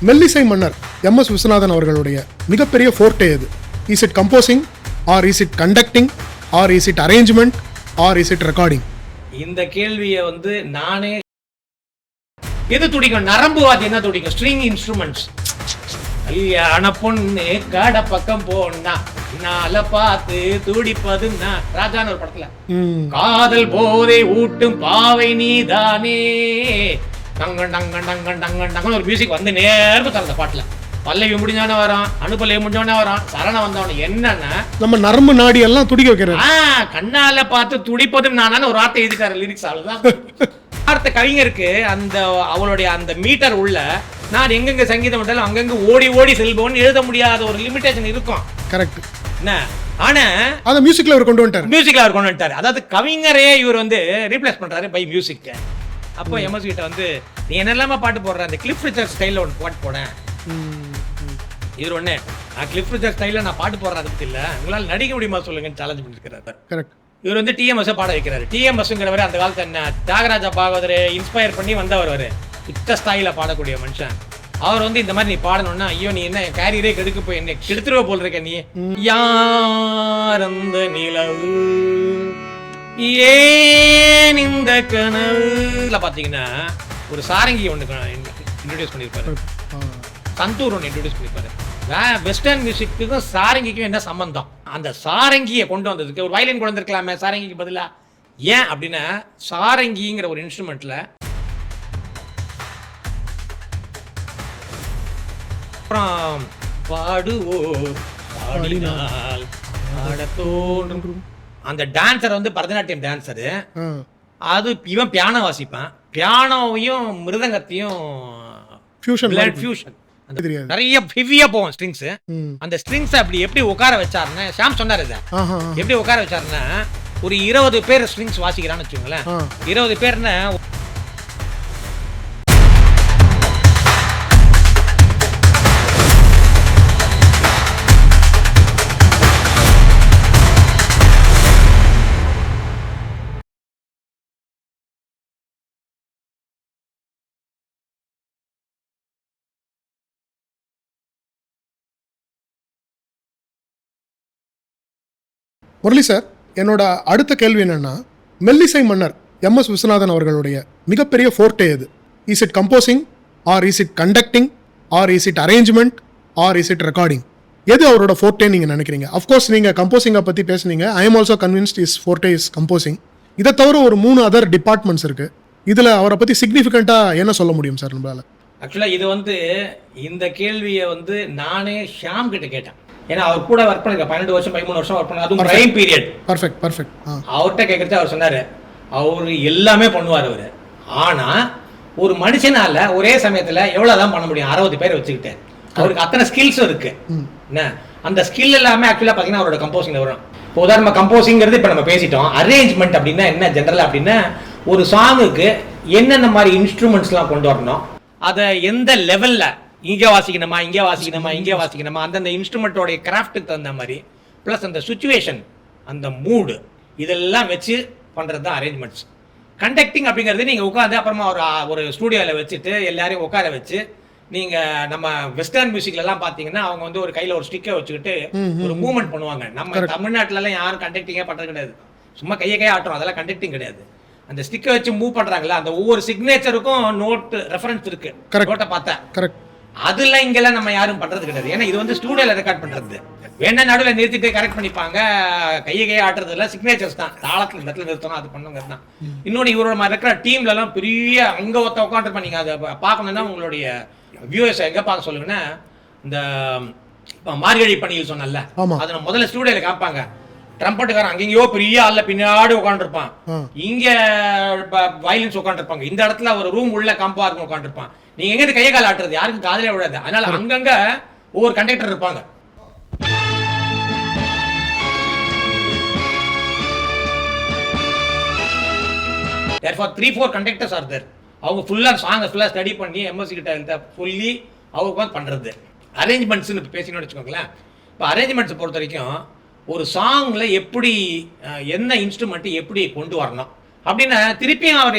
மெல்லிசை மன்னர் எம்.எஸ். விஸ்வநாதன் அவர்களுடைய மிகப்பெரிய ஃபோர்ட்டே எது? Is it composing, or is it conducting, or is it arrangement, or is it recording? இந்த கேள்வியை நானே எது துடிக்கும், நரம்பு வாத்தியம் தான் துடிக்கும், ஸ்ட்ரிங் இன்ஸ்ட்ருமெண்ட்ஸ். கல்யாண பொண்ணு கடை பக்கம் போனா நால பார்த்து துடிப்பதுன்னா ராஜான ஒரு படத்துல காதல் போதை ஊட்டும் பாவை நீதானே டங்கன் டங்கன் டங்கன் டங்கன் டங்கன் ஒரு மியூசிக் வந்து நேர்ப்பு தர அந்த பாட்டுல பல்லவி முடிஞ்சவனே வரான், அனுபல்லவி முடிஞ்சவனே வரான், சரணம் வந்தவன என்னன்னா நம்ம நரம்பு நாடி எல்லாம் துடிக்க வைக்கிறான். கண்ணால பார்த்து துடிப்பதும் நானே ஒரு வார்த்தை எழுதிட்டாரு லிரிக்ஸ். அவ்வளவுதான் வார்த்தை கவிஞருக்கு அந்த அவளுடைய அந்த மீட்டர் உள்ள நான் எங்கெங்க சங்கீதம் பண்ணாலும் அங்கங்க ஓடி ஓடி செல்வோன்னு எழுத முடியாத ஒரு லிமிடேஷன் இருக்கும். கரெக்ட். என்ன ஆனா அந்த மியூசிக்ல அவர் கொண்டு வந்துட்டாரு. அதாவது கவிஞரே இவர் ரீப்ளேஸ் பண்றாரு பை மியூசிக். அப்போ எம்எஸ் கிட்ட நீ என்னெல்லாம பாட்டு போடுற அந்த கிளிஃப் ரிச்சர்ட் ஸ்டைல்ல ஒன்று பாட்டு போனேன். இவர் நான் கிளிஃப் ரிச்சர்ட் ஸ்டைல்ல நான் பாட்டு போடுறேன் அதுக்கு இல்ல, உங்களால் நடிக்க முடியுமா சொல்லுங்கன்னு சேலஞ்ச் பண்ணிருக்காரு. கரெக்ட். இவர் டிஎம்எஸ் பாட வைக்கிறாரு. டிஎம்எஸ்ங்கிறவர் அந்த காலத்துல என்ன தியாகராஜா பாகவதர் இன்ஸ்பயர் பண்ணி வந்தவர், உச்ச ஸ்டைல பாடக்கூடிய மனுஷன். அவர் இந்த மாதிரி நீ பாடணும்னா ஐயோ நீ என்ன கேரியரே கெடுக்க போய் என்ன கெடுத்துருவ போல் இருக்க நீ. யார் அந்த நிலவு ஏன் இந்த கனவுல பாத்தீங்கன்னா ஒரு சாரங்கி ஒன்று இன்ட்ரோடியூஸ் பண்ணிருப்பாரு, சந்தூர் ஒன்று இன்ட்ரோடியூஸ் பண்ணிருப்பாரு. வெஸ்டர்ன் மியூசிக்கும் சாரங்கிக்கும் என்ன சம்பந்தம்? அந்த சாரங்கியை கொண்டு வந்ததுக்கு ஒரு வயலின் கொண்டு வந்திருக்கலாமே சாரங்கிக்கு பதிலா. ஏன் அப்படின்னா சாரங்கிங்கிற ஒரு இன்ஸ்ட்ருமெண்ட்ல அப்புறம் பாடுவோர் பாடினால் பாடத்தோன்றும் அந்த டான்சர் பரதநாட்டியம் டான்சரு. அது இவன் பியானோ வாசிப்பான், பியானோவையும் மிருதங்கத்தையும் ஃபியூஷன் நிறைய ஹெவியா போவோம் ஸ்ட்ரிங்ஸ். அந்த ஸ்ட்ரிங்ஸ் அப்படி எப்படி உட்கார வச்சாருன்னா ஷாம் சொன்னாரு, எப்படி உட்கார வச்சாருன்னா ஒரு 20 பேர் ஸ்ட்ரிங்ஸ் வாசிக்கிறான்னு வச்சுக்கோங்களேன். 20 பேர்னா முரளி சார், என்னோட அடுத்த கேள்வி என்னன்னா, மெல்லிசை மன்னர் எம்.எஸ். விஸ்வநாதன் அவர்களுடைய மிகப்பெரிய ஃபோர்ட்டே எது? Is it composing, or is it conducting, or is it arrangement, or is it recording? எது அவரோட ஃபோர்ட்டே நீங்க நினைக்கிறீங்க? அஃப்கோர்ஸ் நீங்க கம்போசிங்கை பத்தி பேசுனீங்க. I am also convinced is forte is composing. இதை தவிர ஒரு 3 அதர் டிபார்ட்மெண்ட்ஸ் இருக்கு. இதுல அவரை பத்தி சிக்னிஃபிகண்டா என்ன சொல்ல முடியும் சார் நம்மளால? ஆக்சுவலா இது இந்த கேள்வியை நானே ஷாம் கிட்ட கேட்டேன். ஏன்னா அவர் கூட ஒர்க் பண்ணிருக்க 12 வருஷம் 13 வருஷம் ஒர்க் பண்ண, அதுவும் டைம் பீரியட். பர்ஃபெக்ட். அவர்கிட்ட கேட்கறது அவர் சொன்னாரு அவரு எல்லாமே பண்ணுவார் அவரு. ஆனா ஒரு மனுஷனால ஒரே சமயத்துல எவ்வளவுதான் பண்ண முடியும்? 60 பேர் வச்சுக்கிட்டு அவருக்கு அத்தனை ஸ்கில்ஸும் இருக்கு. என்ன அந்த ஸ்கில் எல்லாமே ஆக்சுவலா பாத்தீங்கன்னா அவரோட கம்போசிங்ல வரும். இப்போ உதாரணமா கம்போசிங்கிறது இப்ப நம்ம பேசிட்டோம். அரேஞ்ச்மெண்ட் அப்படின்னா என்ன ஜெனரல் அப்படின்னா ஒரு சாங்குக்கு என்னென்ன மாதிரி இன்ஸ்ட்ருமெண்ட்ஸ் எல்லாம் கொண்டு வரணும், அதை எந்த லெவல்ல இங்கே வாசிக்கணுமா இங்கே வாசிக்கணுமா அந்தந்த இன்ஸ்ட்ருமெண்ட்டோடைய கிராஃப்ட்டுக்கு தகுந்த மாதிரி, ப்ளஸ் அந்த சுச்சுவேஷன் அந்த மூடு இதெல்லாம் வச்சு பண்ணுறது தான் அரேஞ்ச்மெண்ட்ஸ். கண்டக்டிங் அப்படிங்கிறது நீங்கள் உட்காந்து அப்புறமா ஒரு ஸ்டூடியோவில் வச்சுட்டு எல்லாரையும் உட்கார வச்சு நீங்கள் நம்ம வெஸ்டர்ன் மியூசிக்லாம் பார்த்தீங்கன்னா அவங்க ஒரு கையில் ஒரு ஸ்டிக்கை வச்சுக்கிட்டு ஒரு மூவ்மெண்ட் பண்ணுவாங்க. நம்ம தமிழ்நாட்டிலலாம் யாரும் கண்டக்டிங்கே பண்ணுறது கிடையாது, சும்மா கையை ஆட்டுறோம், அதெல்லாம் கண்டக்டிங் கிடையாது. அந்த ஸ்டிக்கை வச்சு மூவ் பண்ணுறாங்களா அந்த ஒவ்வொரு சிக்னேச்சருக்கும் நோட் ரெஃபரன்ஸ் இருக்கு. நோட்டை பார்த்தேன் கரெக்ட். அதெல்லாம் இங்கெல்லாம் நம்ம யாரும் பண்றது கிடையாது. ஏன்னா இது ஸ்டூடியோல ரெக்கார்ட் பண்றது வேணா நடுவில் நிறுத்திட்டு கரெக்ட் பண்ணிப்பாங்க. கையை ஆட்டுறது எல்லாம் சிக்னேச்சர்ஸ் தான், தாளத்துல இடத்துல நிறுத்தணும் அது பண்ணுங்கிறது தான். இன்னொன்று இவரோட இருக்கிற டீம்ல எல்லாம் பெரிய அங்க ஒருத்த உட்காந்துருப்பா. நீங்க அதை பார்க்கணும்னா உங்களுடைய வியூவர்ஸ் எங்க பார்க்க சொல்லுங்கன்னா இந்த மார்கழி பணியில் சொன்னல அதை முதல்ல ஸ்டூடியோல காப்பாங்க. ட்ரம்பட்டுக்காரன் அங்கெங்கயோ பெரிய ஆள்ல பின்னாடி உட்காந்துருப்பான், இங்க வயலின்ஸ் உட்காந்துருப்பாங்க, இந்த இடத்துல ஒரு ரூம் உள்ள கம்பா இருக்கும் உட்காந்துருப்பான். நீங்க எங்க கையை கால் ஆட்டுறது யாருக்கும் காதலே விடாது. அதனால அங்கங்க ஒவ்வொரு கண்டக்டர் இருப்பாங்க. therefore 3-4 conductors are there. அவங்க ஃபுல்லா சாங் ஃபுல்லா ஸ்டடி பண்ணி எம்எஸ்சி கிட்ட சொல்லி அவங்க பண்றது. அரேஞ்ச்மெண்ட்ஸ்னு பேசினோம்னு வச்சுக்கோங்களேன். இப்போ அரேஞ்ச்மெண்ட்ஸ் பொறுத்த வரைக்கும் ஒரு சாங்ல எப்படி என்ன இன்ஸ்ட்ருமெண்ட் எப்படி கொண்டு வரணும் அப்படின்னா திருப்பியும் அவர்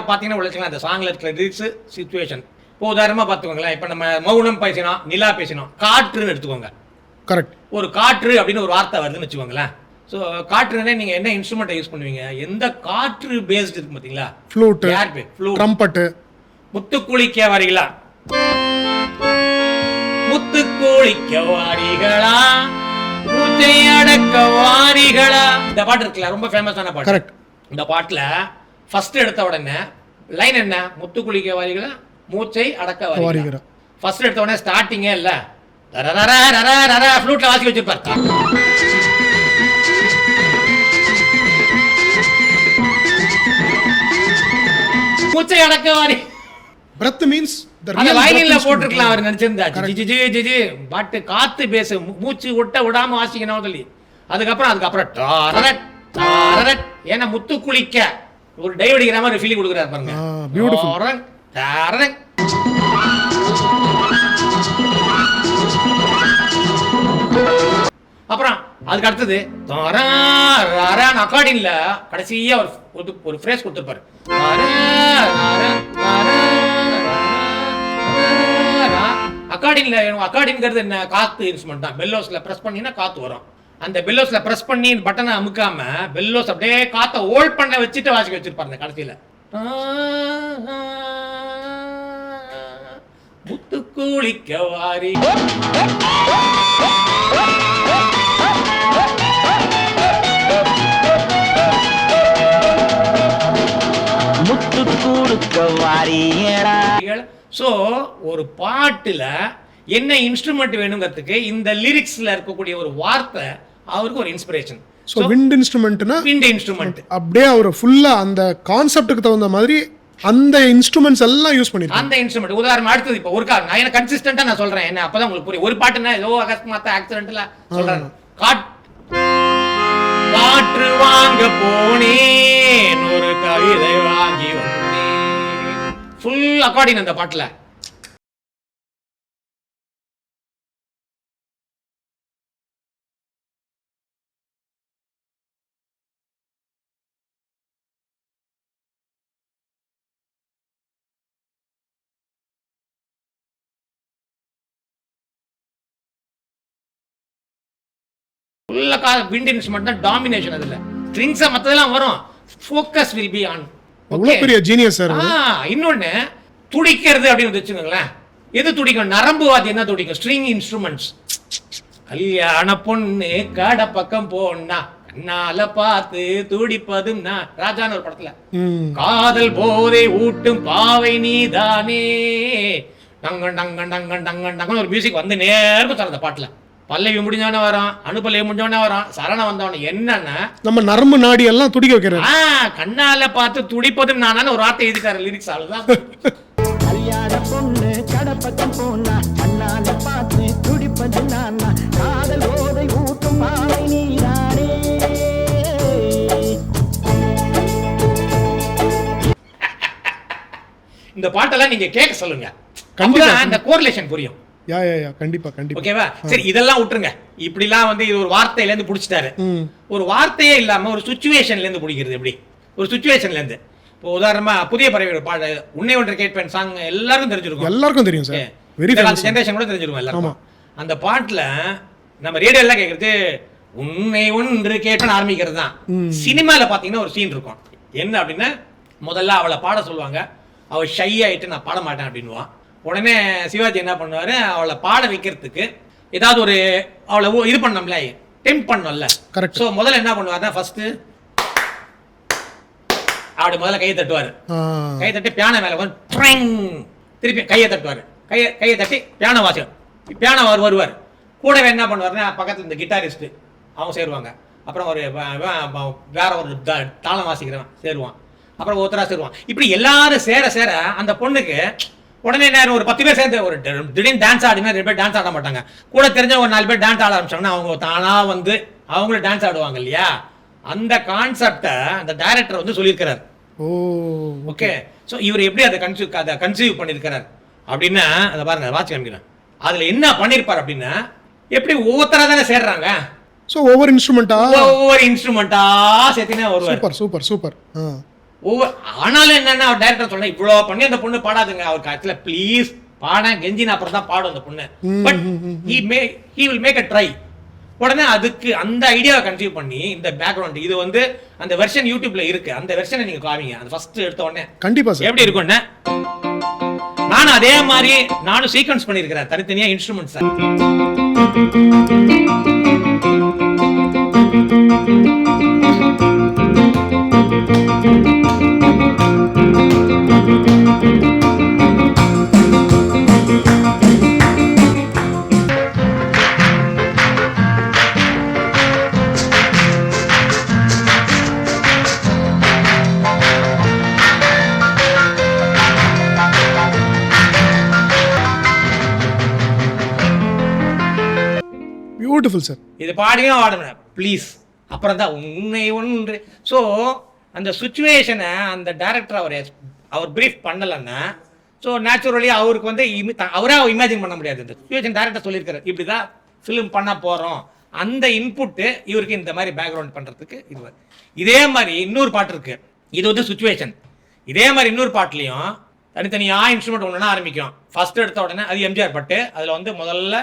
பார்த்தீங்கன்னா உழைச்சிக்கலாம். அந்த சாங்ல இருக்கிற லிரிக்ஸ், சிச்சுவேஷன் இப்போ உதாரணமா பார்த்துக்கோங்களேன், இப்போ நம்ம மௌனம் பேசினோம், நிலா பேசினோம், காற்றுன்னு எடுத்துக்கோங்க. கரெக்ட். ஒரு காற்று அப்படின்னு ஒரு வார்த்தை வருதுன்னு வச்சுக்கோங்களேன். ஸோ காற்றுனே நீங்க என்ன இன்ஸ்ட்ருமெண்ட்டை யூஸ் பண்ணுவீங்க? எந்த காற்று பேஸ்டு இருக்கு பார்த்தீங்களா? Flute, flute, trumpet. முத்துக்குளிக்க வாரிகளா, முத்துக்குளிக்க வாரிகளா, மூச்சை அடக்க வாரிகளா, இந்த பாட்டு இருக்குல்ல, ரொம்ப ஃபேமஸான பாட்டு. கரெக்ட். இந்த பாட்டுல ஃபர்ஸ்ட் எடுத்த உடனே லைன் என்ன? முத்துக்குளிக்க வாரிகளா, மூச்சை அடக்க வாரிகளா. ஃபர்ஸ்ட் எடுத்த உடனே ஸ்டார்டிங்கே இல்ல, ஃப்ளூட்ல வாசி வச்சிருப்பாரு. மூச்சை அடக்க வாரி, breath means the அந்த real வயலின்ல breath போட்டுருக்கலாம் அவர் நினைச்சிருந்தா. ஜி ஜி ஜி ஜி பாட்டு காத்து பேசு, மூச்சு விட்ட விடாம வாசிக்கணும் சொல்லி. அதுக்கப்புறம் டாரரட் டாரரட், ஏன்னா முத்து குளிக்க ஒரு டைவ் அடிக்கிற மாதிரி ஃபீலிங் கொடுக்குறாரு பாருங்க. பியூட்டிஃபுல். டாரரட் டாரரட். அப்புறம் அதுக்கு அடுத்தது அக்கார்டிங்ல கடைசியா ஒரு ஃப்ரேஸ் கொடுத்துருப்பாரு. அக்கார்டிங்கிறது என்ன? காத்து இன்ஸ்ட்ருமெண்ட் தான். பெல்லோஸ்ல பிரஸ் பண்ணினா காத்து வரும். அந்த பெல்லோஸ்ல பிரஸ் பண்ணி பட்டனை அமுக்காம பெல்லோஸ் அப்படியே காத்த ஹோல்ட் பண்ண வச்சுட்டு வாசிக்க வச்சிருப்பாரு கடைசியில. முத்துக்குளிக்க வாரி, சோ ஒரு பாட்டுல என்ன இன்ஸ்ட்ருமெண்ட் வேணுங்கிறதுக்கு இந்த லிரிக்ஸ்ல இருக்கக்கூடிய ஒரு வார்த்தை அவருக்கு ஒரு இன்ஸ்பிரேஷன். சோ விண்ட் இன்ஸ்ட்ருமெண்ட்னா விண்ட் இன்ஸ்ட்ருமெண்ட் அப்படியே அவர் ஃபுல்லா அந்த கான்செப்ட்டுக்கு தகுந்த மாதிரி அந்த இன்ஸ்ட்ருமெண்ட்ஸ் எல்லாம் யூஸ் பண்ணிருக்காங்க. அந்த இன்ஸ்ட்ருமெண்ட் உதாரணம் அடுத்தது இப்போ ஒரு நான் என்ன கன்சிஸ்டன்ட்டா நான் சொல்றேன், என்ன அப்பதான் உங்களுக்கு புரியும். ஒரு பாட்டுனா ஏதோ அகஸ்மாத்த ஆக்சிடென்ட்ல சொல்றேன். காற்று வாங்க போனேன், ஒரு கவிதை வாங்கி வந்தேன், ஃபுல் அக்கார்டிங் அந்த பாட்டுல. விண்ட் இன்ஸ்ட்ருமெண்ட் தான் டாமினேஷன். அதுல ஸ்ட்ரிங்ஸ் மத்ததெல்லாம் வரும், ஃபோக்கஸ் வில் பி ஆன். அவ்வளவு பெரிய ஜீனியஸ் சார். இன்னொன்னு துடிக்கிறது அப்படின்னு வச்சுக்கோங்களேன். எது துடிக்கும்? நரம்பு வாத்தியம் தான் துடிக்கும். String instruments. கல்யாண பொண்ணு கடை பக்கம் போனா கண்ணால பார்த்து துடிப்பதும் ராஜான ஒரு படத்துல, காதல் போதை ஊட்டும் பாவை நீதானே டங்க டங்க டங்க டங்க டங்க ஒரு மியூசிக் வந்து நேரம் சார் அந்த பாட்டுல. பல்லவி முடிஞ்சவனே வரும், அனுபல்லவி முடிஞ்சவனே வரும், சரணம் வந்தவன. என்னன்னா நம்ம நரம்பு நாடி எல்லாம் துடிக்க வைக்கிறாரு. கண்ணால பார்த்து துடிப்பதும் நானான ஒரு வார்த்தை எழுதிட்டாரு லிரிக்ஸ். அவ்வளவுதான். கல்யாண பொண்ணு கடை பக்கம் போனா கண்ணால பார்த்து துடிப்பது நானா, காதல் போதை ஊட்டும் பாவை நீதானே. இந்த பாட்டெல்லாம் நீங்க கேட்க சொல்லுங்க, கண்டிப்பா அந்த கோரிலேஷன் புரியும். கண்டிப்பா கண்டிப்பா. ஓகேவா? சரி, இதெல்லாம் விட்டுருங்க. இப்படிலாம் வந்து இது ஒரு வார்த்தையில இருந்து புடிச்சிட்டாரு. ஒரு வார்த்தையே இல்லாம ஒரு சிச்சுவேஷன்ல இருந்து பிடிக்கிறது எப்படி? ஒரு சிச்சுவேஷன்ல இருந்து. இப்போ உதாரணமா புதிய பறவை பாட உன்னை ஒன்று கேட்பேன் சாங் எல்லாருக்கும் தெரிஞ்சிருக்கும். எல்லாருக்கும் தெரியும் சார். Very famous. ஜெனரேஷன் கூட தெரிஞ்சிருக்கும் எல்லாருக்கும். அந்த பாட்டுல நம்ம ரேடியோ எல்லாம் கேட்கறது உன்னை ஒன்று கேட்பேன் ஆரம்பிக்கிறது தான். சினிமால பாத்தீங்கன்னா ஒரு சீன் இருக்கும். என்ன அப்படின்னா, முதல்ல அவளை பாட சொல்லுவாங்க. அவள் ஷை ஆயிட்டு நான் பாட மாட்டேன் அப்படின்னுவான். உடனே சிவாஜி என்ன பண்ணுவாரு, அவளை பாட வைக்கிறதுக்கு ஏதாவது ஒரு அவளை இது பண்ணோம்ல, டெம்ப் பண்ணோம்ல. கரெக்ட். ஸோ முதல்ல என்ன பண்ணுவாருன்னா, ஃபர்ஸ்ட் அப்படி முதல்ல கையை தட்டுவாரு. கையை தட்டி பியானோ மேல திருப்பி கையை தட்டுவாரு. கையை தட்டி பியானோ வாசிக்கும். பியானோ வருவார். கூடவே என்ன பண்ணுவாருன்னா, பக்கத்துல இந்த கிட்டாரிஸ்ட் அவங்க சேருவாங்க. அப்புறம் ஒரு வேற ஒரு தாளம் வாசிக்கிறவன் சேருவான். அப்புறம் ஒருத்தரா சேருவான். இப்படி எல்லாரும் சேர சேர அந்த பொண்ணுக்கு உடனே நேரம் ஒரு 10 பேர் சேர்ந்து ஒரு திடீர்னு டான்ஸ் ஆடினா 2 பேர் டான்ஸ் ஆட மாட்டாங்க. கூட தெரிஞ்ச ஒரு 4 பேர் டான்ஸ் ஆட ஆரம்பிச்சாங்கன்னா அவங்க தானா வந்து அவங்களும் டான்ஸ் ஆடுவாங்க இல்லையா? அந்த கான்செப்டை அந்த டைரக்டர் வந்து சொல்லியிருக்கிறார். ஓகே. ஸோ இவர் எப்படி அதை கன்சீவ் பண்ணியிருக்கிறார் அப்படின்னா, அதை பாருங்க, வாட்ச் காமிக்கிறேன். அதுல என்ன பண்ணியிருப்பார் அப்படின்னா, எப்படி ஒவ்வொருத்தரா தானே சேர்றாங்க. ஸோ ஒவ்வொரு இன்ஸ்ட்ருமெண்டா சேர்த்தினா வருவார். Super super super. ஒவ்வொரு ஆனாலும் என்னன்னா அவர் டைரக்டர் சொல்ல இவ்வளோ பண்ணி அந்த பொண்ணு பாடாதுங்க, அவர் காலத்துல ப்ளீஸ் பாட கெஞ்சின அப்புறம் தான் பாடும் அந்த பொண்ணு. But he will make a try. உடனே அதுக்கு அந்த ஐடியாவை கன்சீவ் பண்ணி இந்த பேக்ரவுண்ட் இது வந்து அந்த வெர்ஷன் யூடியூப்ல இருக்கு, அந்த வெர்ஷனை நீங்க காமிங்க. அந்த ஃபர்ஸ்ட் எடுத்த உடனே கண்டிப்பா சார் எப்படி இருக்கும்னு நானும் அதே மாதிரி நானும் சீக்வன்ஸ் பண்ணியிருக்கிறேன் தனித்தனியா இன்ஸ்ட்ருமெண்ட்ஸ். Beautiful sir. இது பாடியும் ஆடணும் ப்ளீஸ், அப்புறம் தான் உன்னை ஒன்று. ஸோ அந்த சுச்சுவேஷனை அந்த டைரக்டர் அவர் பிரீஃப் பண்ணலைன்னா ஸோ நேச்சுரலி அவருக்கு வந்து அவராக இமேஜின் பண்ண முடியாது. இந்த சுச்சுவேஷன் டைரக்டர் சொல்லியிருக்காரு இப்படி தான் ஃபிலிம் பண்ண போகிறோம், அந்த இன்புட்டு இவருக்கு இந்த மாதிரி பேக்ரவுண்ட் பண்ணுறதுக்கு இது. இதே மாதிரி இன்னொரு பாட்டு இருக்கு, இது வந்து சுச்சுவேஷன். இதே மாதிரி இன்னொரு பாட்டுலையும் தனித்தனியாக இன்ஸ்ட்ருமெண்ட் ஒன்றுனா ஆரம்பிக்கும். ஃபர்ஸ்ட் எடுத்த உடனே அது எம்ஜிஆர் பாட்டு. அதில் வந்து முதல்ல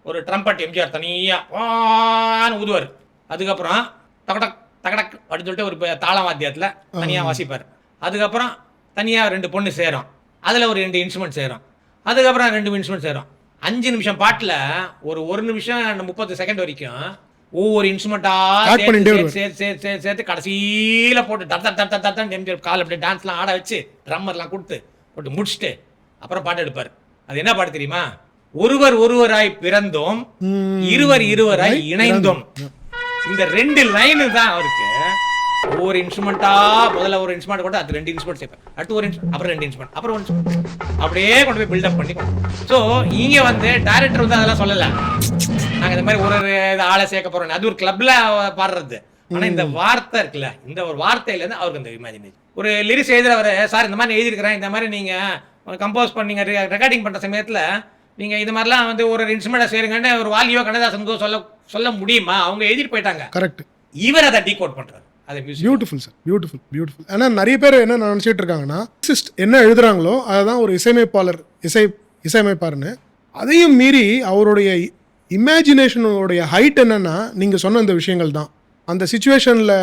ஒரு ட்ரம்பட் எம்ஜிஆர் தனியாக ஊதுவார். அதுக்கப்புறம் தகடக் தகடக் அப்படின்னு சொல்லிட்டு ஒரு தாளம் வாத்தியத்தில் தனியாக வாசிப்பார். அதுக்கப்புறம் தனியாக 2 பொண்ணு சேரும், அதில் ஒரு 2 இன்ஸ்ட்ருமெண்ட் சேரும். அதுக்கப்புறம் 2 இன்ஸ்ட்ருமெண்ட் சேரும். 5 நிமிஷம் பாட்டில் ஒரு நிமிஷம் 30 செகண்ட் வரைக்கும் ஒவ்வொரு இன்ஸ்ட்ருமெண்ட்டாக சேர்த்து கடைசியில் போட்டு தத்தன் எம்ஜிஆர் கால் அப்படியே டான்ஸ்லாம் ஆட வச்சு ட்ரம்மர்லாம் கொடுத்து போட்டு முடிச்சுட்டு அப்புறம் பாட்டு எடுப்பார். அது என்ன பாட்டு தெரியுமா? ஒருவர் ஒருவராய் பிறந்தோம், இருவர் இருவராய் இணைந்தோம். இந்த 2 லைனு தான் அவருக்கு. ஒவ்வொரு இன்ஸ்ட்ருமெண்டா முதல்ல ஒரு இன்ஸ்ட்ருமெண்ட் கூட அது 2 இன்ஸ்ட்ருமெண்ட் சேர்ப்பேன், அடுத்து ஒரு அப்புறம் 2 இன்ஸ்ட்ருமெண்ட், அப்புறம் 1 இன்ஸ்ட்ருமெண்ட், அப்படியே கொண்டு போய் பில்டப் பண்ணி. ஸோ இங்க வந்து டைரக்டர் வந்து அதெல்லாம் சொல்லல, நாங்க இந்த மாதிரி ஒரு ஆளை சேர்க்க போறோம், அது ஒரு கிளப்ல பாடுறது. ஆனா இந்த வார்த்தை இருக்குல்ல, இந்த ஒரு வார்த்தையில இருந்து அவருக்கு அந்த இமேஜினேஷன். ஒரு லிரிக்ஸ் எழுதுறவர் சார் இந்த மாதிரி எழுதியிருக்கிறேன், இந்த மாதிரி நீங்க கம்போஸ் பண்ணீங்க ரெக்கார்டிங் பண்ற சமயத்துல நீங்க இது மாதிரிலாம் வந்து ஒரு இன்ஸ்ட்ருமெண்ட் சேருங்கன்னு ஒரு வாலியோ கண்ணதாசனுக்கோ சொல்ல முடியுமா? அவங்க எழுதிட்டு போயிட்டாங்க. கரெக்ட். இவர் அதை டீகோட் பண்றாரு. அது பியூட்டிஃபுல் சார், பியூட்டிஃபுல். ஆனா நிறைய பேர் என்ன நினைச்சிட்டு இருக்காங்கன்னா என்ன எழுதுறாங்களோ அதுதான் ஒரு இசையமைப்பாளர் இசையமைப்பாருன்னு. அதையும் மீறி அவருடைய இமேஜினேஷனோடைய ஹைட் என்னன்னா நீங்க சொன்ன இந்த விஷயங்கள் தான். அந்த சிச்சுவேஷன்ல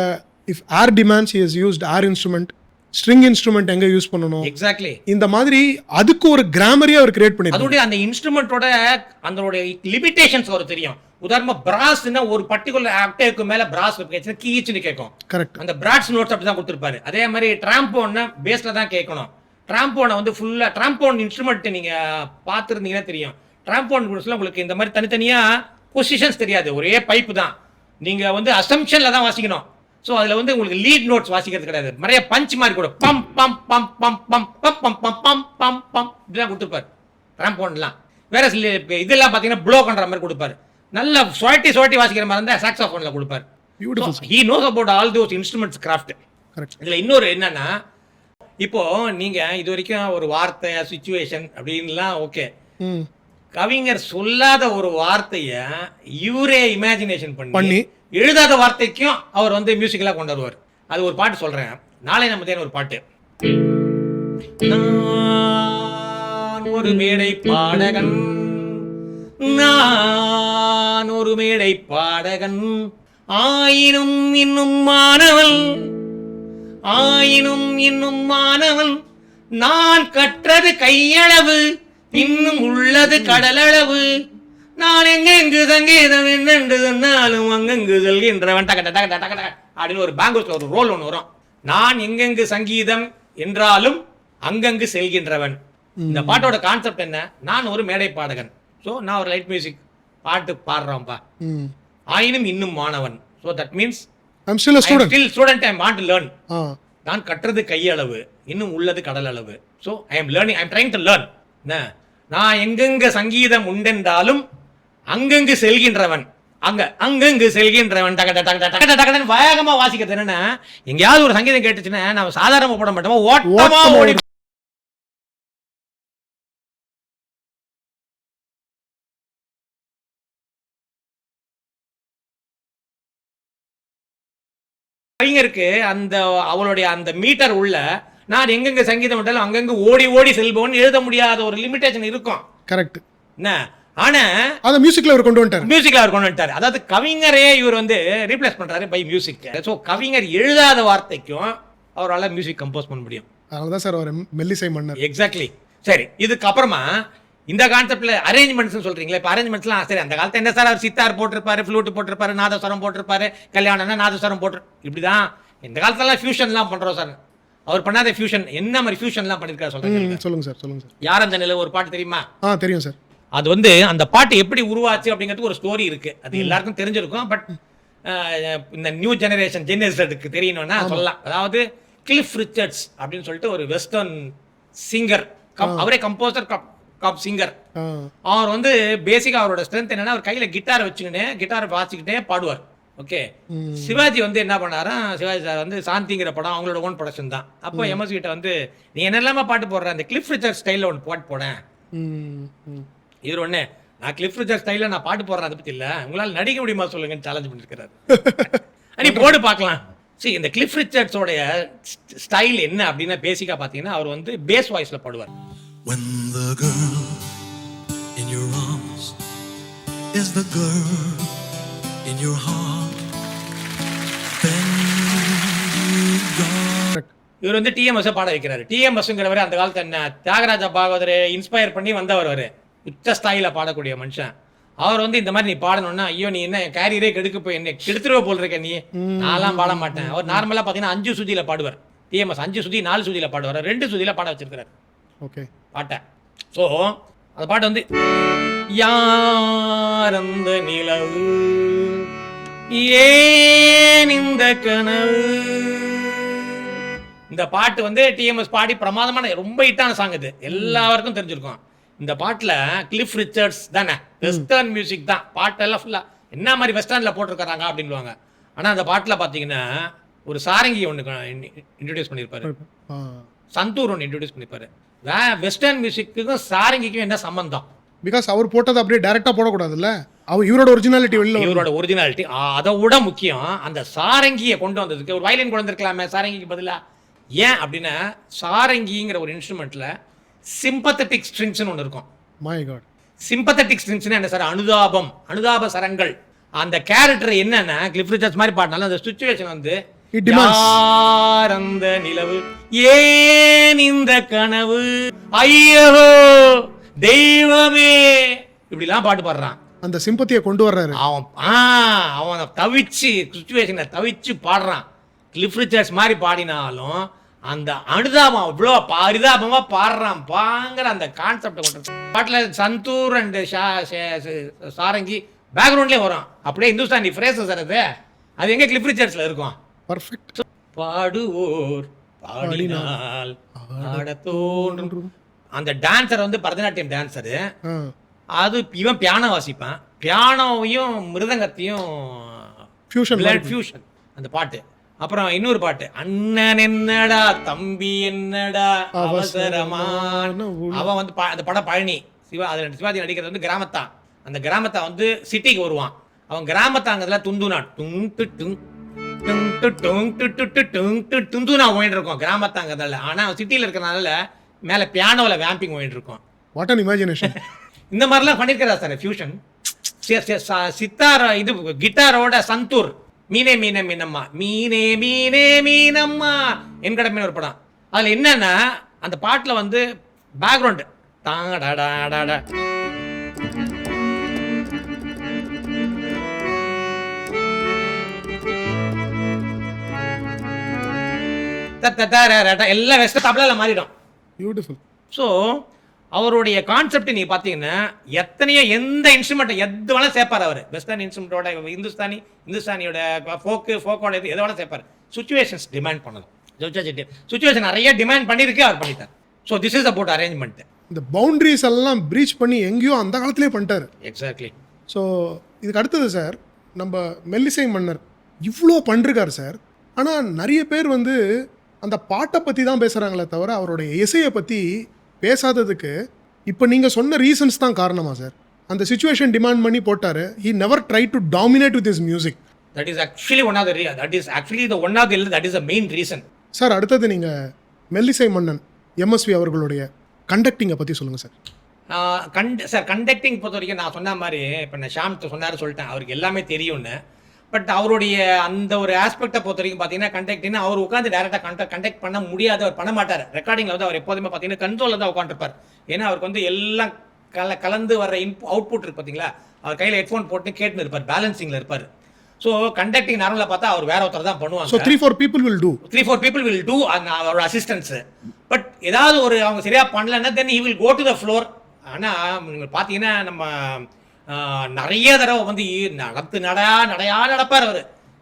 if air demands he has used air instrument, string instrument எங்க யூஸ் பண்ணணும், எக்ஸாக்ட்லி இந்த மாதிரி அதுக்கு ஒரு கிராமரே அவர் கிரியேட் பண்ணிருக்காரு. அதோட அந்த இன்ஸ்ட்ருமெண்டோட அதோட லிமிட்டேஷன்ஸ் அவருக்கு தெரியும். உதாரணமா பிராஸ்னா ஒரு பர்టిక్యులர் ஆக்டேவ்க்கு மேல பிராஸ் கேட்சுனா கீச்சுன்னு கேட்கும். கரெக்ட். அந்த பிராட்ஸ் நோட்ஸ் அப்படி தான் கொடுத்திருப்பாரு. அதே மாதிரி ட்ராம்போன்னா பேஸ்ல தான் கேட்கணும். ட்ராம்போனை வந்து ஃபுல்லா ட்ராம்போன் இன்ஸ்ட்ருமெண்ட் நீங்க பார்த்துருந்தீங்கன்னா தெரியும். ட்ராம்போன் உங்களுக்கு இந்த மாதிரி தனித்தனியா பொசிஷன்ஸ் தெரியாது, ஒரே பைப்பு தான். நீங்க வந்து அசம்ஷன்ல தான் வாசிக்கணும். ஸோ அதில் வந்து உங்களுக்கு லீட் நோட்ஸ் வாசிக்கிறது கிடையாது, நிறைய பஞ்ச் மாதிரி கூட பம் பம் பம் பம் பம் பம் பம் பம் பம் பம் பம் இப்படிலாம் கொடுத்துருப்பாரு ட்ராம்போன்லாம். வேற இதெல்லாம் பார்த்தீங்கன்னா ப்ளோ பண்ணுற மாதிரி கொடுப்பாரு. நல்லா சுவாட்டி வாசிக்கிற மாதிரி இருந்தால் சாக்ஸோஃபோனில் கொடுப்பாரு. He knows about all those instruments craft. இதில் இன்னொரு என்னன்னா, இப்போ நீங்க இது வரைக்கும் ஒரு வார்த்தை சிச்சுவேஷன் அப்படின்லாம் ஓகே, கவிஞர் சொல்லாத ஒரு வார்த்தைய இவரே இமேஜினேஷன் பண்ணி எழுதாத வார்த்தைக்கும் அவர் வந்து மியூசிக்கலா கொண்டு வருவார். அது ஒரு பாட்டு சொல்றேன், நாளை நம்ம ஒரு பாட்டு. நான் ஒரு மேடை பாடகன், நான் ஒரு மேடை பாடகன், ஆயினும் இன்னும் மாணவன், ஆயினும் இன்னும் மாணவன், நான் கற்றது கையளவு, இன்னும் உள்ளது கடலளவு, நான் எங்கெங்கு சங்கீதம் என்னென்று சொன்னாலும் அங்கங்கு செல்கின்றவன் அப்படின்னு ஒரு பேங்கோஸ்ல ஒரு ரோல் ஒன்று வரும். நான் எங்கெங்கு சங்கீதம் என்றாலும் அங்கங்கு செல்கின்றவன். இந்த பாட்டோட கான்செப்ட் என்ன? நான் ஒரு மேடை பாடகன், ஸோ நான் ஒரு லைட் மியூசிக் பாட்டு பாடுறோம்ப்பா, ஆயினும் இன்னும் மாணவன், so that means I'm still a student. I want to learn. நான் கற்றது கையளவு, இன்னும் உள்ளது கடல் அளவு. So I am learning, I am trying to learn. நான் எங்கெங்க சங்கீதம் உண்டென்றாலும் அங்கங்கு செல்கின்றவன், அங்கங்கு செல்கின்றவன் வேகமா வாசிக்கிறது. என்னன்னா எங்கேயாவது ஒரு சங்கீதம் கேட்டுச்சுன்னா நம்ம சாதாரணமா போட மாட்டோமா, ஓட்டமா ஓடி கவிஞருக்கு அந்த அவளுடைய அந்த மீட்டர் உள்ள நான் எங்கெங்க சங்கீதம் விட்டாலும் அங்கங்க ஓடி ஓடி செல்பவன் எழுத முடியாத ஒரு லிமிடேஷன் இருக்கும். கரெக்ட். என்ன ஆனா அத மியூசிக்ல அவர் கொண்டு வந்துட்டார். மியூசிக்ல அவர் கொண்டு வந்துட்டார். அதாவது கவிஞரே இவர் வந்து ரீப்ளேஸ் பண்றாரு பை மியூசிக். சோ கவிஞர் எழுதாத வார்த்தைக்கும் அவரால் மியூசிக் கம்போஸ் பண்ண முடியும். அதனால தான் சார் அவர் மெல்லிசை மன்னர். எக்ஸாக்ட்லி. சரி, இதுக்கு அப்புறமா இந்த கான்செப்ட்ல அரேஞ்ச்மெண்ட்ஸ் சொல்றீங்களா? இப்போ அரேஞ்ச்மெண்ட்ஸ்லாம் சரி, அந்த காலத்துல என்ன சார் அவர் சித்தார் போட்டிருப்பாரு, ஃப்ளூட் போட்டிருப்பாரு, நாதஸ்வரம் போட்டிருப்பாரு, கல்யாணம்னா நாதஸ்வரம் இப்படிதான். இந்த காலத்துலலாம் ஃபியூஷன்லாம் பண்றோம் சார். அவர் பண்ணாத ஃபியூஷன் என்ன மாதிரி ஃபியூஷன்லாம் பண்ணிருக்காரு சொல்றீங்க? சொல்லுங்க சார். யார் அந்த நிலை ஒரு பாட்டு தெரியுமா? தெரியும் சார். அது வந்து அந்த பாட்டு எப்படி உருவாச்சு அப்படிங்கிறதுக்கு ஒரு ஸ்டோரி இருக்கு. அது எல்லாருக்கும் தெரிஞ்சிருக்கும். பட் இந்த நியூ ஜெனரேஷன் ஜெனரேஷனுக்கு தெரியணும்னா சொல்லலாம். அதாவது கிளிஃப் ரிச்சர்ட்ஸ் அப்படின்னு சொல்லிட்டு ஒரு வெஸ்டர்ன் சிங்கர், அவரே கம்போசர் கம் சிங்கர். அவர் வந்து பேசிக்கா அவரோட ஸ்ட்ரென்த் என்னன்னா அவர் கையில கிட்டாரை வச்சுக்கிட்டே கிட்டாரை வாசிக்கிட்டே பாடுவார். ஓகே. சிவாஜி வந்து என்ன பண்ணாரா, சிவாஜி சார் வந்து சாந்திங்கிற படம் அவங்களோட ஓன் ப்ரொடக்ஷன் தான். அப்போ எம்எஸ் கிட்ட வந்து நீ என்னெல்லாம பாட்டு போடுற, அந்த கிளிஃப் ரிச்சர்ட் ஸ்டைலில் ஒன்று பாட்டு போடேன். இவர் ஒன்று நான் கிளிஃப் ரிச்சர்ட் ஸ்டைலில் நான் பாட்டு போடுறேன், அதை பற்றி இல்லை, உங்களால் நடிக்க முடியுமா சொல்லுங்கன்னு சேலஞ்ச் பண்ணியிருக்கிறாரு. நீ போடு பார்க்கலாம். சரி, இந்த கிளிஃப் ரிச்சர்ட்ஸோடைய ஸ்டைல் என்ன அப்படின்னா பேசிக்காக பார்த்தீங்கன்னா அவர் வந்து பேஸ் வாய்ஸில் பாடுவார். When the girl in your arms is the girl in your heart, then you got. இவர் வந்து டிஎம்எஸ் பாட வைக்கிறாரு. டிஎம்எஸ்ங்கிறவர் அந்த காலத்து என்ன தியாகராஜ பாகவதரை இன்ஸ்பயர் பண்ணி வந்தவர். அவர் உச்ச ஸ்டைலில் பாடக்கூடிய மனுஷன். அவர் வந்து இந்த மாதிரி நீ பாடணும்னா ஐயோ நீ என்ன கேரியரே கெடுக்க போய் என்ன கெடுத்துருவ போல் இருக்க நீ, நான்லாம் பாட மாட்டேன். அவர் நார்மலாக பார்த்தீங்கன்னா 5 சுதியில் பாடுவார். டிஎம்எஸ் 5 சுதி 4 சுதியில் பாடுவார். 2 சுதியில் பாட வச்சிருக்கிறார். ஓகே பாட்டை. ஸோ அந்த பாட்டு வந்து யார் அந்த நிலவு ஏன் இந்த கனவு, இந்த பாட்டு வந்து டிஎம்எஸ் பாடி பிரமாதமான ரொம்ப ஹிட்டான சாங். இது எல்லாருக்கும் தெரிஞ்சிருக்கும். இந்த பாட்டில் கிளிஃப் ரிச்சர்ட்ஸ் தானே, வெஸ்டர்ன் மியூசிக் தான். பாட்டெல்லாம் ஃபுல்லாக என்ன மாதிரி வெஸ்டர்னில் போட்டிருக்காங்க அப்படின்வாங்க. ஆனால் அந்த பாட்டில் பார்த்தீங்கன்னா ஒரு சாரங்கி ஒன்று இன்ட்ரடியூஸ் பண்ணியிருப்பாரு, சந்தூர் ஒன்று இன்ட்ரடியூஸ் பண்ணியிருப்பாரு. வெஸ்டர்ன் மியூசிக்குக்கும் சாரங்கிக்கும் என்ன சம்பந்தம்? பிகாஸ் அவர் போட்டது அப்படியே டைரக்டா போடக்கூடாதுல்ல, இவரோட ஒரிஜினாலிட்டி வெளில, இவரோட ஒரிஜினாலிட்டி. அதை விட முக்கியம் அந்த சாரங்கியை கொண்டு வந்ததுக்கு ஒரு வயலின் கொண்டு வந்திருக்கலாமே சாரங்கிக்கு பதிலாக. ஏன் அப்படின்னா சாரங்கிங்கிற ஒரு இன்ஸ்ட்ருமெண்ட்ல சிம்பத்தட்டிக் ஸ்ட்ரிங்ஸ்னு ஒன்று இருக்கும். My God. சிம்பத்தட்டிக் ஸ்ட்ரிங்ஸ்னா என்ன சார்? அனுதாப சரங்கள். அந்த கேரக்டர் என்னன்னா கிளிஃப் ரிச்சர்ட்ஸ் மாதிரி பாடினாலும் அந்த சிச்சுவேஷன் வந்து யார் அந்த நிலவு ஏன் இந்த கனவு ஐயோ தெய்வமே இப்படிலாம் பாட்டு பாடுறான். அந்த சிம்பத்தியை கொண்டு வர்றாரு. அவன் தவிச்சு சிச்சுவேஷனை தவிச்சு பாடுறான். கிளிஃப் ரிச்சர்ட்ஸ் மாதிரி பாடினாலும் அந்த அனுதாபம் அவ்வளோ பரிதாபமா பாடுறான் பாங்கிற அந்த கான்செப்டை கொண்டு பாட்டில் சந்தூர் அண்ட் சாரங்கி பேக்ரவுண்ட்லேயே வரும். அப்படியே இந்துஸ்தானி ஃப்ரேசஸ் அது எங்கே கிளிஃப் ரிச்சர்ட்ஸ்ல இருக்கும். பர்ஃபெக்ட். பாடுவோர் பாடினால் ஆட தோன்றும். அந்த டான்சர் வந்து பரதநாட்டியம் டான்சரு. அது இவன் பியானோ வாசிப்பான். பியானோவையும் மிருதங்கத்தையும் ஃபியூஷன் அந்த பாட்டு. அப்புறம் இன்னொரு பாட்டு அண்ணன் என்னடா தம்பி என்னடா அவசரமான. அவன் வந்து அந்த படம் பழனி அதில் சிவாஜி நடிக்கிறது வந்து கிராமத்தான். அந்த கிராமத்தான் வந்து சிட்டிக்கு வருவான். அவன் கிராமத்தாங்கிறதுல துந்துனா துந்துனா ஓயிட்டு இருக்கும் கிராமத்தாங்கிறதால. ஆனா சிட்டியில் இருக்கிறனால மேல பியானோவில் வேம்பிங் ஓயிட்டு இருக்கும். What an imagination. இந்த மாதிரிலாம் பண்ணிருக்கிறா சார் ஃபியூஷன். சித்தார் இது கிட்டாரோட சந்தூர் மீனே மீனே மீனம்மா மீனே மீனே மீனம்மா என் கடமை ஒரு படம். அதுல என்னன்னா அந்த பாட்டுல வந்து பேக்ரவுண்ட் தாடாடாடா எல்லாம் வெஸ்ட் தபலால மாறிடும். பியூட்டிஃபுல். ஸோ அவருடைய கான்செப்ட் நீங்க பாத்தீங்கன்னா எத்தனையோ எந்த இன்ஸ்ட்ருமெண்ட் எது வேணா சேர்ப்பார் அவர். வெஸ்டர்ன் இன்ஸ்ட்ருமெண்டோட இந்துஸ்தானியோட ஃபோக்கோட எது வேணா சேர்ப்பார். சுச்சுவேஷன்ஸ் டிமாண்ட் பண்ணணும். சுச்சுவேஷன் நிறைய டிமாண்ட் பண்ணியிருக்கு, அவர் பண்ணிட்டார். So this is about arrangement. இந்த பவுண்டரிஸ் எல்லாம் பிரீச் பண்ணி எங்கேயோ அந்த காலத்திலே பண்ணிட்டாரு. எக்ஸாக்ட்லி. ஸோ இதுக்கு அடுத்தது சார் நம்ம மெல்லிசை மன்னர் இவ்வளோ பண்ணிருக்காரு சார். ஆனால் நிறைய பேர் வந்து அந்த பாட்டை பற்றி தான் பேசுகிறாங்களே தவிர அவருடைய இசையை பற்றி பேசாததுக்கு இப்போ நீங்கள் சொன்ன ரீசன்ஸ் தான் காரணமா சார்? அந்த சிச்சுவேஷன் டிமாண்ட் பண்ணி போட்டார். He never try to dominate with his music. That is actually one of the that is actually the one of the that is the main reason. Sir அடுத்தது நீங்கள் மெல்லிசை மன்னன் MSV அவர்களுடைய கண்டக்டிங்கை பற்றி சொல்லுங்கள் சார். சார் கண்டக்டிங் பொறுத்த வரைக்கும் நான் சொன்ன மாதிரி இப்போ நான் ஷாம் சொன்னார் சொல்லிட்டேன், அவருக்கு எல்லாமே தெரியும்னு. பட் அவருடைய அந்த ஒரு ஆஸ்பெக்டை பொறுத்த வரைக்கும் பார்த்தீங்கன்னா கண்டக்டிங்னா அவர் உட்காந்து டேரெக்டாக கண்டக்ட் பண்ண முடியாது, அவர் பண்ண மாட்டார். ரெக்கார்டிங்கில் வந்து அவர் எப்போதுமே பார்த்தீங்கன்னா கண்ட்ரோலில் தான் உட்காந்துருப்பார். ஏன்னா அவருக்கு வந்து எல்லாம் கலந்து வர அவுட்புட் இருக்கு பார்த்தீங்களா, அவர் கையில் ஹெட்ஃபோன் போட்டு கேட்டுன்னு இருப்பார், பேலன்சிங்கில் இருப்பார். ஸோ கண்டக்டிங் நார்மலாக பார்த்தா அவர் வேற ஒருத்தர் தான் பண்ணுவாங்க. ஸோ 3-4 people will do அவரோட அசிஸ்டன்ஸ். பட் ஏதாவது ஒரு அவங்க சரியா பண்ணலன்னா தென் he will go to the floor. ஆனால் நீங்கள் பார்த்தீங்கன்னா நம்ம நிறைய தடவை வந்து நடையா நடப்பார் அவர்,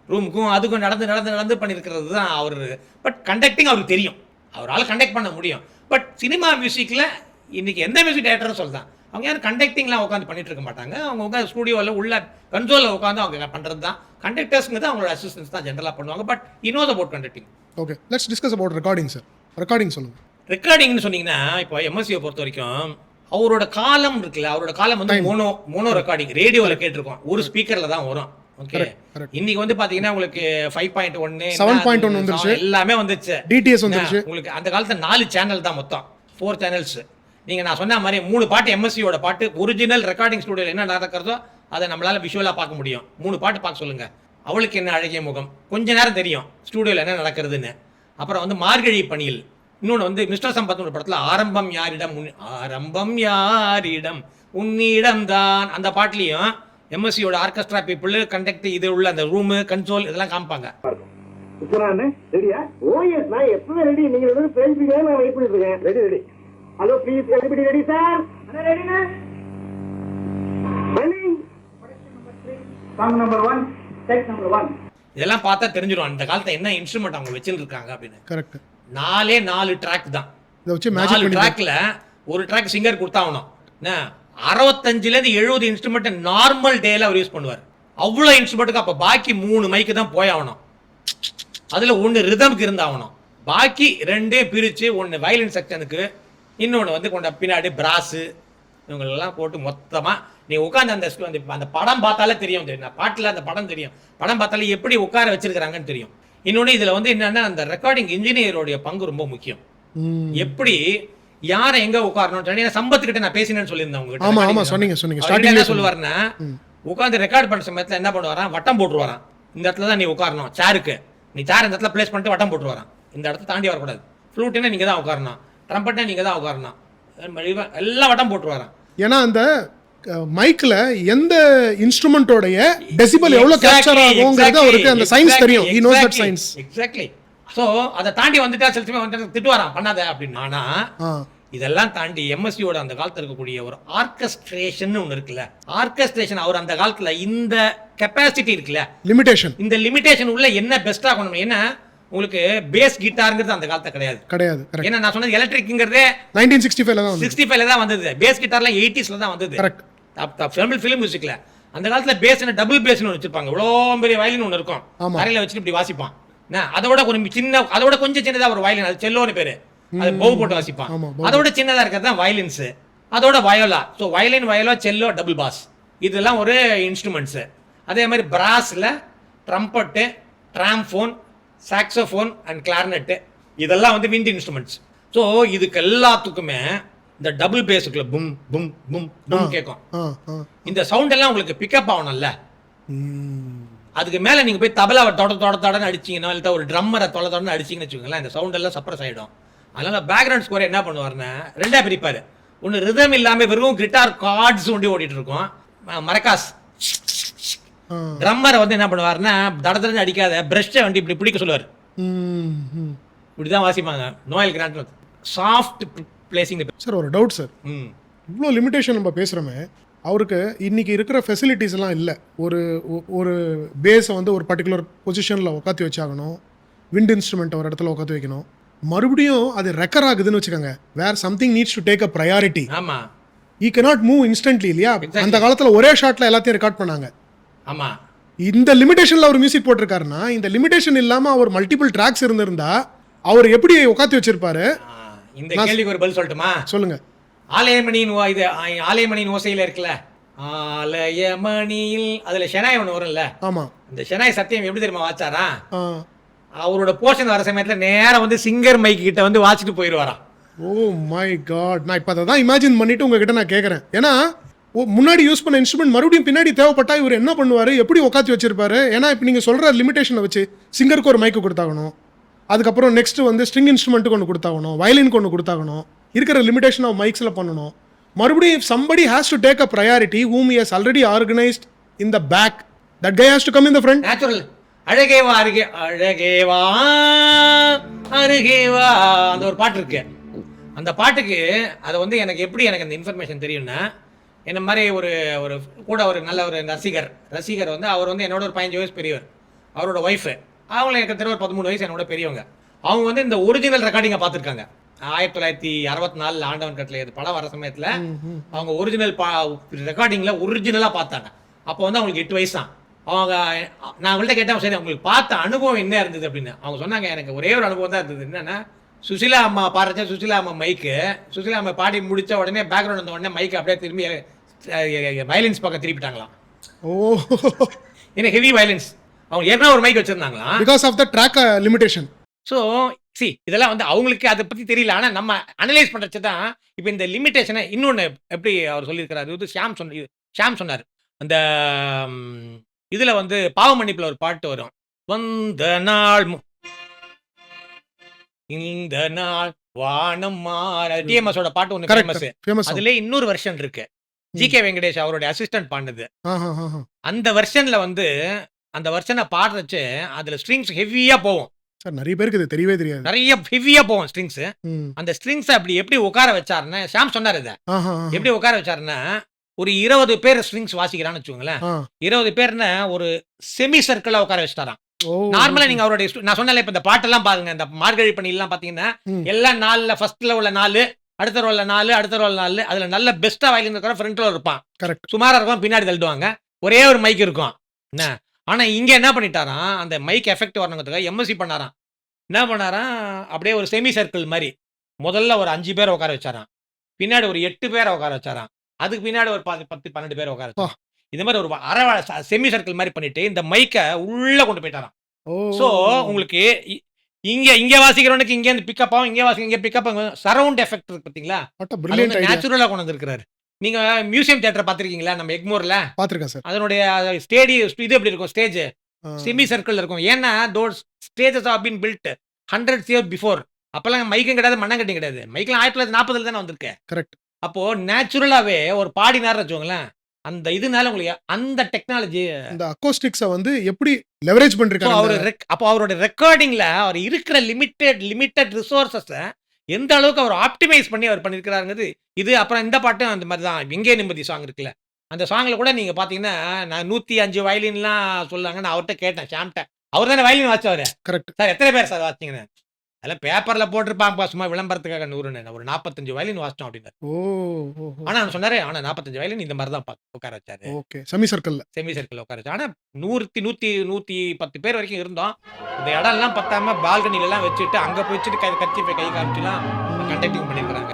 ரூமுக்கும் அதுக்கும் நடந்து பண்ணியிருக்கிறது தான் அவர். பட் கண்டக்டிங் அவருக்கு தெரியும், அவரால் கண்டக்ட் பண்ண முடியும். பட் சினிமா மியூசிக்கில் இன்னைக்கு எந்த மியூசிக் டைரக்டரும் சொல்லலாம், அவங்க யாரும் கண்டக்டிங்லாம் உட்காந்து பண்ணிட்டு இருக்க மாட்டாங்க. அவங்க உட்காந்து ஸ்டூடியோவில் உள்ள கன்சோலில் உட்காந்து அவங்க பண்ணுறது தான். கண்டக்டர்ஸ்ங்கிறது அவங்களோட அசிஸ்டன்ஸ் தான் ஜென்ரலாக பண்ணுவாங்க. But he knows about conducting. Okay, let's discuss about recording sir. Recording சொல்லுங்கள். ரெக்கார்டிங்னு சொன்னீங்கன்னா இப்போ எம்எஸ்சியை பொறுத்த வரைக்கும் அவரோட காலம் இருக்குல்ல, அவரோட காலம் வந்து மோனோ ரெக்கார்டிங், ரேடியோவில் கேட்டிருக்கோம், ஒரு ஸ்பீக்கரில் தான் வரும். ஓகே, இன்னைக்கு வந்து பாத்தீங்கன்னா உங்களுக்கு 5.1 7.1 வந்துருச்சு, எல்லாமே வந்துச்சு, டிடிஎஸ் வந்துருச்சு. உங்களுக்கு அந்த காலத்துல 4 சேனல் தான், மொத்தம் 4 சேனல்ஸ். நீங்க நான் சொன்ன மாதிரி 3 பாட்டு எம்எஸ்சியோட பாட்டு ஒரிஜினல் ரெக்கார்டிங் ஸ்டுடியோல என்ன நடக்கிறதோ அதை நம்மளால விஷுவலா பார்க்க முடியும். 3 பாட்டு பார்க்க சொல்லுங்க, அவளுக்கு என்ன அழகிய முகம், கொஞ்ச நேரம் தெரியும் ஸ்டுடியோல என்ன நடக்கிறதுன்னு. அப்புறம் வந்து மார்கழி பணியில், இன்னொன்று வந்து மிஸ்டர் சம்பத் ஒரு படத்தில் ஆரம்பம் யாரிடம் உன்னிடம் தான், அந்த பாட்டுலையும் எம்எஸ்சியோட ஆர்கெஸ்ட்ரா பீப்புள் கண்டக்ட் இது உள்ள அந்த ரூமு கன்சோல் இதெல்லாம் காமிப்பாங்க. ரெடியா? ஓ எஸ், நான் எப்பவே ரெடி. நீங்க வந்து பேசிட்டீங்க, நான் வெயிட் பண்ணிட்டு இருக்கேன். Ready. Hello please everybody ready sir? ரெடினா? Running. Song number 1, take number 1. இதெல்லாம் பார்த்தா தெரிஞ்சிடும் அந்த காலத்துல என்ன இன்ஸ்ட்ருமெண்ட் அவங்க வச்சிருக்காங்க அப்படின்னு. கரெக்ட். 4 ட்ராக் தான். இத வச்சு மேஜிக் 4 ட்ராக்ல ஒரு ட்ராக் சிங்கர் கொடுத்தாகணும். 65லேருந்து 70 இன்ஸ்ட்ருமெண்ட் நார்மல் டேல அவர் யூஸ் பண்ணுவார். அவ்வளோ இன்ஸ்ட்ருமெண்ட்டுக்கு அப்போ பாக்கி 3 மைக்கு தான் போயாகணும். அதில் 1 ரிதம்க்கு இருந்தாகணும், பாக்கி 2 பிரித்து, 1 வயலின் செக்ஷனுக்கு, இன்னொன்று வந்து கொண்ட பின்னாடி பிராஸு, இவங்களெல்லாம் போட்டு மொத்தமாக நீ உட்காந்து அந்த படம் பார்த்தாலே தெரியும். பாட்டில் அந்த படம் தெரியும், படம் பார்த்தாலே எப்படி உட்கார வச்சிருக்கிறாங்கன்னு தெரியும். இன்னொன்று இதில் வந்து என்னன்னா அந்த ரெக்கார்டிங் இன்ஜினியருடைய பங்கு ரொம்ப முக்கியம். எப்படி யாரை எங்க உட்காரணும், சம்பத்துக்கிட்ட நான் பேசினேன்னு சொல்லியிருந்தேன் உங்ககிட்ட. என்ன சொல்லுவாருன்னா, உட்காந்து ரெக்கார்ட் பண்ண சமயத்தில் என்ன பண்ணுவாராம், வட்டம் போட்டுருவாராம். இந்த இடத்துல தான் நீ உட்காரணும், சேருக்கு நீ சேர் இந்த இடத்துல பிளேஸ் பண்ணிட்டு வட்டம் போட்டுருவாராம். இந்த இடத்த தாண்டி வரக்கூடாது. ஃப்ளூட்னா நீங்க தான் உட்காரணும், ட்ரம்பட்னா நீங்க தான் உட்காரணும், எல்லாம் வட்டம் போட்டுருவாராம். ஏன்னா அந்த மைக்ல எந்த இன்ஸ்ட்ருமெண்டோடைய டெசிபல் எவ்வளவு கேப்சர் ஆகும்ங்கிறது அவருக்கு அந்த சயின்ஸ் தெரியும். he knows that science. Exactly. So அத தாண்டி வந்துட்டா செல்சுமே வந்து திட்டுவாராம், பண்ணாத அப்படின்னு. ஆனா இதெல்லாம் தாண்டி எம்எஸ்சியோட அந்த காலத்துல இருக்கக்கூடிய ஒரு ஆர்கெஸ்ட்ரேஷன் ஒன்று இருக்குல்ல, ஆர்கெஸ்ட்ரேஷன் அவர் அந்த காலத்துல இந்த கெப்பாசிட்டி இருக்குல்ல, லிமிடேஷன், இந்த லிமிடேஷன் உள்ள என்ன பெஸ்டா கொண்டு, ஏன்னா உங்களுக்கு பேஸ் கிட்டார்ங்கிறது அந்த காலத்துல கிடையாது. ஏன்னா நான் சொன்னது எலக்ட்ரிக்ங்கிறதே 1965ல தான் வந்தது. பேஸ் கிட்டார்லாம் 80ஸ்ல தான் வந்தது. ஃபிலிம் மியூசிக்ல அந்த காலத்துல பேஸ் டபுள் பேஸ்னு வச்சிருப்பாங்க, இவ்வளோ பெரிய வயலின் ஒன்று இருக்கும், அறையில வச்சுட்டு இப்படி வாசிப்பான். அதோட கொஞ்சம் சின்ன, அதோட கொஞ்சம் சின்னதா ஒரு வயலின், அது செல்லோன்னு பேரு, அது பவு போட்டு வாசிப்பான். அதோட சின்னதா இருக்கிறது தான் வயலின்ஸ், அதோட viola. So violin, viola, cello, double bass, இதெல்லாம் ஒரு இன்ஸ்ட்ருமெண்ட்ஸ். அதே மாதிரி பிராஸ்ல trumpet, trombone, saxophone and clarinet, இதெல்லாம் வந்து விண்ட் இன்ஸ்ட்ருமெண்ட்ஸ். ஸோ இதுக்கு எல்லாத்துக்குமே இந்த டபுள் பேஸுக்குள்ள பும் பும் பும் பும் கேட்கும். இந்த சவுண்ட் எல்லாம் உங்களுக்கு பிக்கப் ஆகணும்ல, அதுக்கு மேலே நீங்கள் போய் தபலாவை தொடன்னு அடிச்சிங்கன்னா, இல்லை ஒரு ட்ரம்மரை தொடன்னு அடிச்சிங்கன்னு வச்சுக்கோங்களேன், இந்த சவுண்ட் எல்லாம் சப்ரஸ் ஆகிடும். அதனால பேக்ரவுண்ட் ஸ்கோர் என்ன பண்ணுவார்னா 2ஆக பிரிப்பார். ஒன்று ரிதம் இல்லாமல் வெறும் கிட்டார் கார்ட்ஸ் ஒண்டி ஓடிட்டு இருக்கும், மரக்காஸ். ட்ரம்மரை வந்து என்ன பண்ணுவாருன்னா தடத்தடன்னு அடிக்காத பிரஷ்ஷை வண்டி இப்படி பிடிக்க சொல்லுவார், இப்படிதான் வாசிப்பாங்க. நோயல் கிராண்ட் சாஃப்ட் பிளேசிங். சார் ஒரு டவுட் சார், இவ்வளோ லிமிடேஷன் நம்ம பேசுகிறோமே, அவருக்கு இன்னைக்கு இருக்கிற ஃபெசிலிட்டிஸ் எல்லாம் இல்லை. ஒரு பேஸை வந்து ஒரு பர்டிகுலர் பொசிஷனில் உட்காத்தி வச்சாகணும், விண்ட் இன்ஸ்ட்ருமெண்ட் ஒரு இடத்துல உட்காந்து வைக்கணும், மறுபடியும் அது ரெக்கர் ஆகுதுன்னு வச்சுக்கோங்க, where something needs to take a priority. ஆமா, ஈ cannot மூவ் இன்ஸ்டன்ட்லி இல்லையா? அந்த காலத்தில் ஒரே ஷாட்டில் எல்லாத்தையும் ரெக்கார்ட் பண்ணாங்க. ஆமா, இந்த லிமிடேஷன்ல அவர் மியூசிக் போட்டிருக்காருன்னா, இந்த லிமிடேஷன் இல்லாம அவர் மல்டிபிள் ட்ராக்ஸ் இருந்திருந்தா அவர் எப்படி உட்காந்து வச்சிருப்பாரு? இந்த கேள்விக்கு ஒரு பதில் சொல்லட்டுமா? சொல்லுங்க. ஆலயமணியின் ஓசையில இருக்குல்ல, ஆலயமணியில் அதுல ஷெனாய் ஒன்று வரும்ல, ஆமா. அந்த ஷெனாய் சத்தியம் எப்படி தெரியுமா வாச்சாரா, ஆ. அவரோட போர்ஷன் வர சமயத்துல நேரா வந்து சிங்கர் மைக் கிட்ட வந்து வாச்சிட்டு போயிடுவாராம். ஓ மை காட், நான் இப்போ அதை தான் இமேஜின் பண்ணிட்டு உங்ககிட்ட நான் கேட்குறேன். ஏன்னா முன்னாடி யூஸ் பண்ண இன்ஸ்ட்ருமெண்ட் மறுபடியும் பின்னாடி தேவைப்பட்டா இவர் என்ன பண்ணுவார், எப்படி உட்காந்து வச்சிருப்பாரு? ஏன்னா இப்போ நீங்கள் சொல்கிற லிமிடேஷனை வச்சு சிங்கருக்கு ஒரு மைக்கு கொடுத்தாகணும், அதுக்கப்புறம் நெக்ஸ்ட் வந்து ஸ்ட்ரிங் இன்ஸ்ட்ருமெண்ட்டுக்கு ஒன்று கொடுத்தாகணும், வயலினுக்கு ஒன்று கொடுத்தாகணும், இருக்கிற லிமிடேஷன் ஆஃப் மைக்ஸில் பண்ணணும். மறுபடியும் somebody has to take a priority whom he has already organized in the back. That guy has to come in the front. Natural. அழகேவா அருகே அழகேவா அருகேவா அந்த ஒரு பாட்டு இருக்கு. அந்த பாட்டுக்கு அதை வந்து எனக்கு எப்படி எனக்கு அந்த இன்ஃபர்மேஷன் தெரியும்னா, என்ன மாதிரி ஒரு ஒரு கூட ஒரு நல்ல ஒரு ரசிகர் வந்து அவர் வந்து என்னோட ஒரு 15 வயசு பெரியவர், அவரோட ஒய்ஃபு அவங்கள எனக்கு தெரியும் ஒரு 13 வயசு என்னோட பெரியவங்க. அவங்க வந்து இந்த ஒரிஜினல் ரெக்கார்டிங்கை பார்த்துருக்காங்க. 1964 ஆண்டவன் கட்டளை இது படம் வர சமயத்தில் அவங்க ஒரிஜினல் ரெக்கார்டிங்கில் ஒரிஜினலாக பார்த்தாங்க. அப்போ வந்து அவங்களுக்கு 8 வயசு தான். அவங்க நான் அவங்கள்ட்ட கேட்டேன், சரி அவங்களுக்கு பார்த்த அனுபவம் என்ன இருந்தது அப்படின்னு. அவங்க சொன்னாங்க, எனக்கு ஒரே ஒரு அனுபவம் தான் இருந்தது. என்னன்னா, சுசிலா அம்மா பாடுறச்ச சுசிலா அம்மா மைக்கு, சுசிலா அம்மா பாடி முடிச்ச உடனே பேக்ரவுண்ட் வந்த உடனே மைக்கு அப்படியே திரும்பி வயலன்ஸ் பக்கம் திருப்பிட்டாங்களாம். ஓ, ஏன்னா ஹெவி வயலன்ஸ். அவங்க ஏற்கனவே ஒரு மைக் வச்சிருந்தாங்களாம். Because of the track limitation. So இதெல்லாம் வந்து அவங்களுக்கு அதை பற்றி தெரியல. ஆனால் நம்ம அனலைஸ் பண்ணுறச்சு தான் இப்போ இந்த லிமிட்டேஷனை இன்னொன்று எப்படி அவர் சொல்லியிருக்கிறாரு. இது ஷாம் சொன்னார். அந்த இதில் வந்து பாவ மன்னிப்பில் ஒரு பாட்டு வரும், வந்த நாள் இந்த நாள் வானம் மாற, டிஎம்எஸோட பாட்டு ஒன்று ஃபேமஸ். அதுல இன்னொரு வெர்ஷன் இருக்கு, ஜிகே வெங்கடேஷ் அவருடைய அசிஸ்டன்ட் பாடுனது. அந்த வெர்ஷன்ல வந்து அந்த வெர்ஷனை பாடுறச்சு அதுல ஸ்ட்ரிங்ஸ் ஹெவியா போகும். சார் நிறைய பேருக்கு இது தெரியவே தெரியாது. நிறைய ஹெவியா போகும் ஸ்ட்ரிங்ஸ். அந்த ஸ்ட்ரிங்ஸ் அப்படி எப்படி உட்கார வச்சாருன்னு ஷாம் சொன்னார். இதை எப்படி உட்கார வச்சாருன்னா, ஒரு 20 பேர் ஸ்ட்ரிங்ஸ் வாசிக்கிறான்னு வச்சுக்கோங்களேன். 20 பேர்னு ஒரு செமி சர்க்கிளா உட்கார வச்சுட்டாராம். நார்மலா நீங்க அவருடைய நான் சொன்னால இப்ப இந்த பாட்டெல்லாம் பாருங்க, இந்த மார்கழி பணி எல்லாம் பாத்தீங்கன்னா எல்லாம் 4 ஃபர்ஸ்ட்ல உள்ள 4, அடுத்த ரோல்ல 4, அடுத்த ரோல் 4, அதுல நல்ல பெஸ்டா வயலின் இருக்கிற ஃப்ரண்ட்ல இருப்பான், சுமாரா இருக்கும், பின்னாடி தள்ளுவாங்க, ஒரே ஒரு மைக் இருக்கும். என்ன ஆனா இங்க என்ன பண்ணிட்டாராம், அந்த மைக் எஃபெக்ட் வரணுங்கிறதுக்காக எம்எஸ்சி பண்ணாராம். என்ன பண்ணாராம், அப்படியே ஒரு செமி சர்க்கிள் மாதிரி முதல்ல ஒரு 5 பேரை உட்கார வச்சாராம், பின்னாடி ஒரு 8 பேரை உட்கார வச்சாராம், அதுக்கு பின்னாடி ஒரு 10-12 பேரை உட்கார வச்சாராம். இது மாதிரி ஒரு அரை செமி சர்க்கிள் மாதிரி பண்ணிட்டு இந்த மைக்கை உள்ள கொண்டு போயிட்டாராம். சோ உங்களுக்கு இங்க வாசிக்கிறவனுக்கு இங்க இருந்து பிக்கப் ஆகும், இங்க வாசிக்க இங்க பிக்கப் ஆகும், சரவுண்ட் எஃபெக்ட் இருக்கு பாத்தீங்களா, நேச்சுரலா கொண்டு வந்திருக்காரு. நீங்க மியூசியம் தியேட்டர் பாத்திருக்கீங்களா நம்ம எக்மோர்ல? பாத்திருக்கேன் சார். அதனுடைய ஸ்டேடியம் இது எப்படி இருக்கும், ஸ்டேஜ் செமி சர்க்கிள் இருக்கும். ஏன்னா those stages have been built hundreds years before. அப்பெல்லாம் மைக்கும் கிடையாது, மண்ணங்கட்டியும் கிடையாது. மைக்கெல்லாம் 1940 தானே வந்திருக்கு. கரெக்ட். அப்போ நேச்சுரலாவே ஒரு பாடினார் வச்சுக்கோங்களேன், அந்த இதனால உங்களுக்கு அந்த டெக்னாலஜி இந்த அக்கோஸ்டிக்ஸை வந்து எப்படி லெவரேஜ் பண்றாங்க அவர். அப்போ அவரோட ரெக்கார்டிங்ல அவர் இருக்கிற லிமிட்டட் ரிசோர்சஸை எந்த அளவுக்கு அவர் ஆப்டிமைஸ் பண்ணி அவர் பண்ணியிருக்கிறாருங்கிறது இது. அப்புறம் இந்த பாட்டும் அந்த மாதிரி தான், எங்கே நிம்மதி சாங் இருக்குல்ல, அந்த சாங்ல கூட நீங்க பாத்தீங்கன்னா நான் 105 வயலின்லாம் சொல்லுவாங்க. நான் அவர்கிட்ட கேட்டேன், ஷாம்கிட்ட, அவர் தானே வயலின் வாச்சவரு. கரெக்ட் சார், எத்தனை பேர் சார் வாச்சிங்கன்னு? அதெல்லாம் பேப்பர்ல போட்டிருப்பாங்க சும்மா விளம்பரத்துக்காக 100 ஒரு 45 வயலின் வாசிச்சோம் அப்படின்னு. ஆனா நான் சொன்னாரு, ஆனா 45 வயலின் இந்த மாதிரி தான் உட்கார வச்சாரு. ஓகே, செமி சர்க்கிள் உட்கார வச்சு. ஆனா 110 பேர் வரைக்கும் இருந்தோம். இந்த இடம் எல்லாம் பத்தாம பால்கனில எல்லாம் வச்சுட்டு அங்க போயிட்டு கை காமிச்சுலாம் கண்டக்டிங் பண்ணிருக்காங்க.